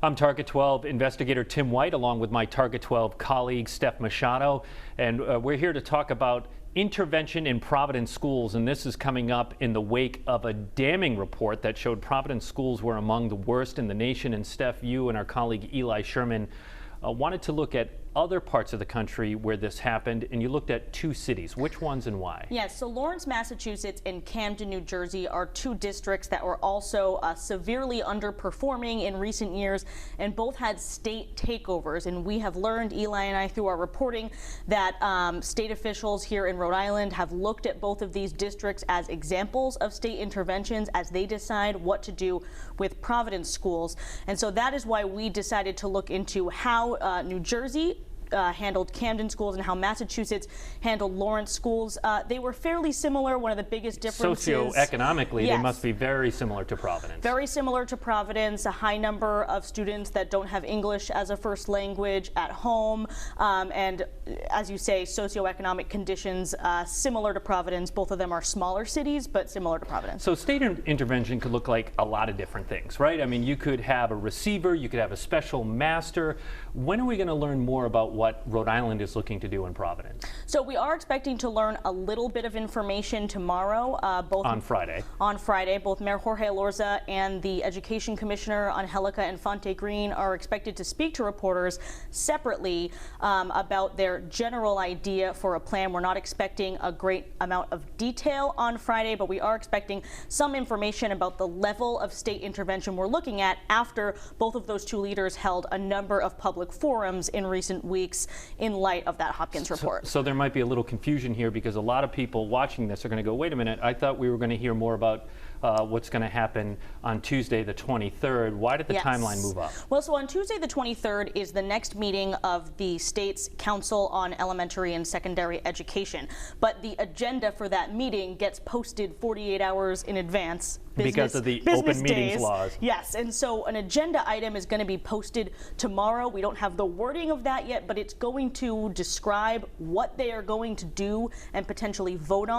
I'm Target 12 investigator Tim White, along with my Target 12 colleague Steph Machado, and we're here to talk about intervention in Providence schools, and this is coming up in the wake of a damning report that showed Providence schools were among the worst in the nation. And Steph, you and our colleague Eli Sherman wanted to look at other parts of the country where this happened, and you looked at two cities. Which ones and why? Yes, so Lawrence, Massachusetts and Camden, New Jersey are two districts that were also severely underperforming in recent years, and both had state takeovers. And we have learned, Eli and I, through our reporting, that state officials here in Rhode Island have looked at both of these districts as examples of state interventions as they decide what to do with Providence schools. And so that is why we decided to look into how New Jersey handled Camden schools and how Massachusetts handled Lawrence schools. They were fairly similar. One of the biggest differences, socioeconomically, yes, they must be very similar to Providence. Very similar to Providence. A high number of students that don't have English as a first language at home, and as you say, socioeconomic conditions similar to Providence. Both of them are smaller cities, but similar to Providence. So state intervention could look like a lot of different things, right? I mean, you could have a receiver, you could have a special master. When are we going to learn more about what Rhode Island is looking to do in Providence? So we are expecting to learn a little bit of information tomorrow. On Friday. On Friday, both Mayor Jorge Elorza and the Education Commissioner Angelica Infante Green are expected to speak to reporters separately about their general idea for a plan. We're not expecting a great amount of detail on Friday, but we are expecting some information about the level of state intervention we're looking at after both of those two leaders held a number of public forums in recent weeks in light of that Hopkins report. So there might be a little confusion here, because a lot of people watching this are going to go, wait a minute, I thought we were going to hear more about what's going to happen on Tuesday the 23rd. Why did the timeline move up? Well, so on Tuesday the 23rd is the next meeting of the state's Council on Elementary and Secondary Education. But the agenda for that meeting gets posted 48 hours in advance. Because of the open meetings laws. Yes, and so an agenda item is going to be posted tomorrow. We don't have the wording of that yet, but it's going to describe what they are going to do and potentially vote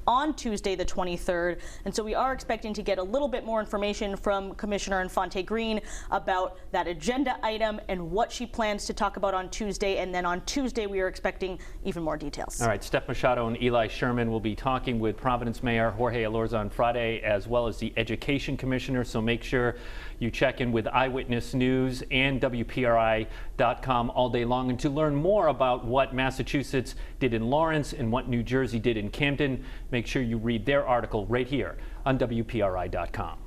on Tuesday the 23rd. And so we are expecting to get a little bit more information from Commissioner Infante Green about that agenda item and what she plans to talk about on Tuesday. And then on Tuesday, we are expecting even more details. All right, Steph Machado and Eli Sherman will be talking with Providence Mayor Jorge Elorza on Friday, as well as the Education Commissioner. So make sure you check in with Eyewitness News and WPRI.com all day long. And to learn more about what Massachusetts did in Lawrence and what New Jersey did in Camden, make sure you read their article right here on WPRI.com.